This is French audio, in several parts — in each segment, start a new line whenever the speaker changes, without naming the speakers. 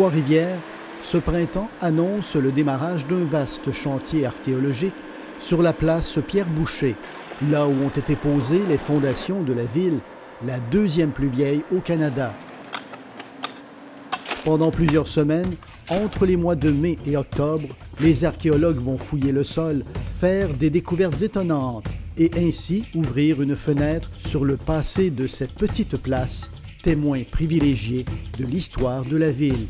Trois-Rivières, ce printemps annonce le démarrage d'un vaste chantier archéologique sur la place Pierre-Boucher, là où ont été posées les fondations de la ville, la deuxième plus vieille au Canada. Pendant plusieurs semaines, entre les mois de mai et octobre, les archéologues vont fouiller le sol, faire des découvertes étonnantes et ainsi ouvrir une fenêtre sur le passé de cette petite place, témoin privilégié de l'histoire de la ville.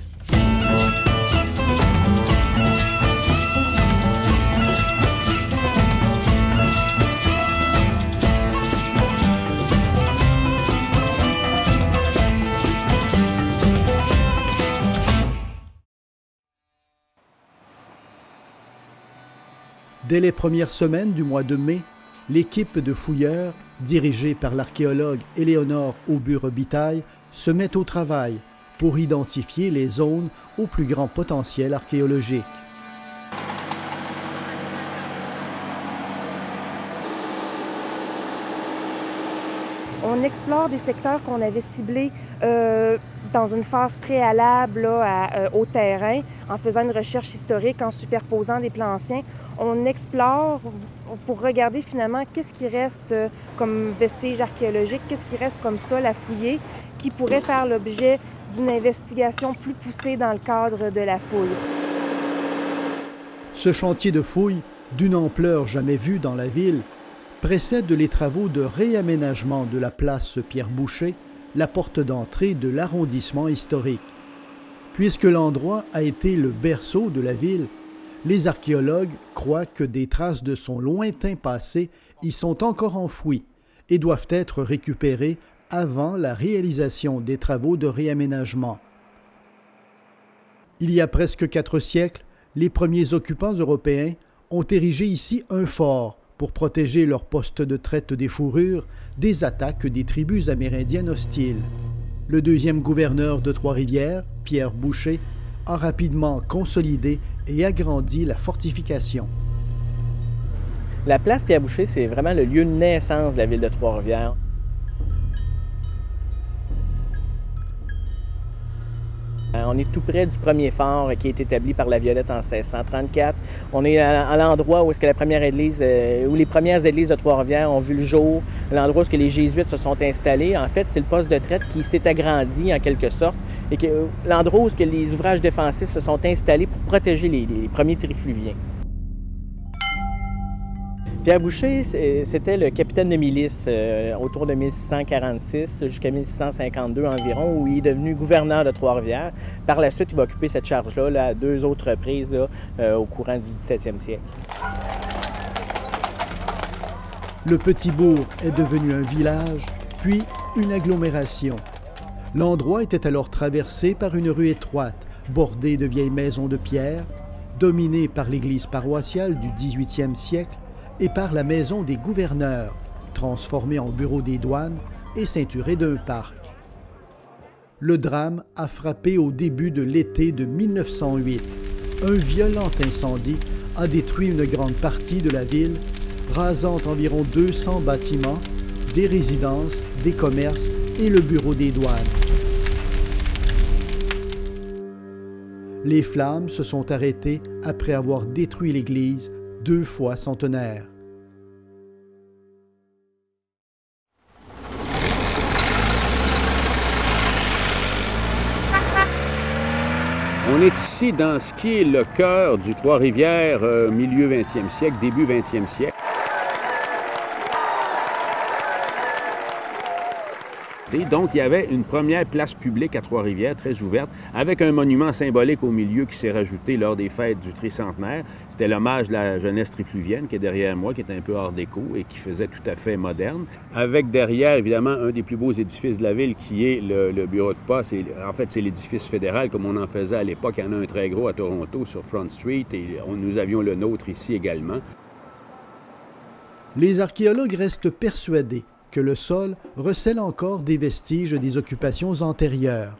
Dès les premières semaines du mois de mai, l'équipe de fouilleurs, dirigée par l'archéologue Éléonore Aubu-Robitaille, se met au travail pour identifier les zones au plus grand potentiel archéologique.
On explore des secteurs qu'on avait ciblés dans une phase préalable là, au terrain, en faisant une recherche historique, en superposant des plans anciens. On explore pour regarder finalement qu'est-ce qui reste comme vestige archéologique, qu'est-ce qui reste comme sol à fouiller, qui pourrait faire l'objet d'une investigation plus poussée dans le cadre de la fouille.
Ce chantier de fouille, d'une ampleur jamais vue dans la ville, précède les travaux de réaménagement de la place Pierre-Boucher, la porte d'entrée de l'arrondissement historique. Puisque l'endroit a été le berceau de la ville, les archéologues croient que des traces de son lointain passé y sont encore enfouies et doivent être récupérées avant la réalisation des travaux de réaménagement. Il y a presque 4 siècles, les premiers occupants européens ont érigé ici un fort pour protéger leur poste de traite des fourrures des attaques des tribus amérindiennes hostiles. Le deuxième gouverneur de Trois-Rivières, Pierre Boucher, a rapidement consolidé et agrandi la fortification.
La place Pierre-Boucher, c'est vraiment le lieu de naissance de la ville de Trois-Rivières. On est tout près du premier fort qui a été établi par la Violette en 1634. On est à l'endroit où est-ce que la première église, où les premières églises de Trois-Rivières ont vu le jour, l'endroit où les Jésuites se sont installés. En fait, c'est le poste de traite qui s'est agrandi en quelque sorte et l'endroit où est-ce que les ouvrages défensifs se sont installés pour protéger les premiers trifluviens. Pierre Boucher, c'était le capitaine de milice autour de 1646 jusqu'à 1652 environ, où il est devenu gouverneur de Trois-Rivières. Par la suite, il va occuper cette charge-là à 2 autres reprises au courant du 17e siècle.
Le petit bourg est devenu un village, puis une agglomération. L'endroit était alors traversé par une rue étroite, bordée de vieilles maisons de pierre, dominée par l'église paroissiale du 18e siècle, et par la maison des gouverneurs, transformée en bureau des douanes et ceinturée d'un parc. Le drame a frappé au début de l'été de 1908. Un violent incendie a détruit une grande partie de la ville, rasant environ 200 bâtiments, des résidences, des commerces et le bureau des douanes. Les flammes se sont arrêtées après avoir détruit l'église 2 fois centenaire.
On est ici dans ce qui est le cœur du Trois-Rivières, milieu 20e siècle, début 20e siècle. Et donc, il y avait une première place publique à Trois-Rivières, très ouverte, avec un monument symbolique au milieu qui s'est rajouté lors des fêtes du tricentenaire. C'était l'hommage de la jeunesse trifluvienne qui est derrière moi, qui est un peu hors déco et qui faisait tout à fait moderne. Avec derrière, évidemment, un des plus beaux édifices de la ville qui est le bureau de poste. En fait, c'est l'édifice fédéral comme on en faisait à l'époque. Il y en a un très gros à Toronto, sur Front Street, et nous avions le nôtre ici également.
Les archéologues restent persuadés que le sol recèle encore des vestiges des occupations antérieures.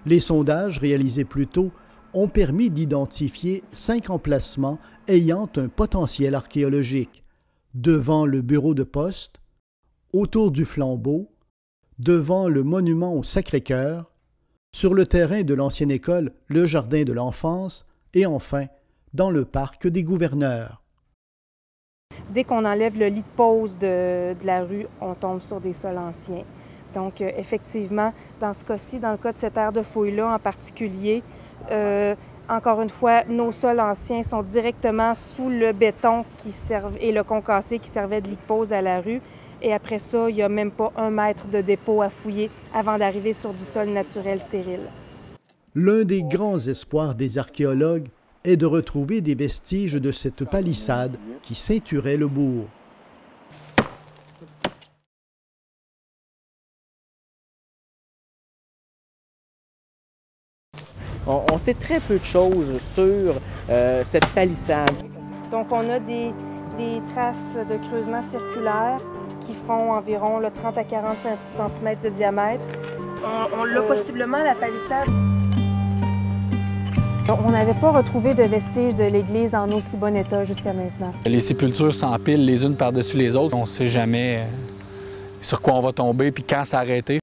Les sondages réalisés plus tôt ont permis d'identifier 5 emplacements ayant un potentiel archéologique: devant le bureau de poste, autour du flambeau, devant le monument au Sacré-Cœur, sur le terrain de l'ancienne école, le jardin de l'enfance et enfin dans le parc des gouverneurs.
Dès qu'on enlève le lit de pause de la rue, on tombe sur des sols anciens. Donc, effectivement, dans ce cas-ci, dans le cas de cette aire de fouille-là en particulier, encore une fois, nos sols anciens sont directement sous le béton et le concassé qui servait de lit de pause à la rue. Et après ça, il n'y a même pas 1 mètre de dépôt à fouiller avant d'arriver sur du sol naturel stérile.
L'un des grands espoirs des archéologues est de retrouver des vestiges de cette palissade qui ceinturait le bourg.
On sait très peu de choses sur cette palissade.
Donc, on a des traces de creusement circulaire qui font environ 30 à 40 cm de diamètre. On l'a possiblement, la palissade. On n'avait pas retrouvé de vestiges de l'église en aussi bon état jusqu'à maintenant.
Les sépultures s'empilent les unes par-dessus les autres. On ne sait jamais sur quoi on va tomber puis quand s'arrêter.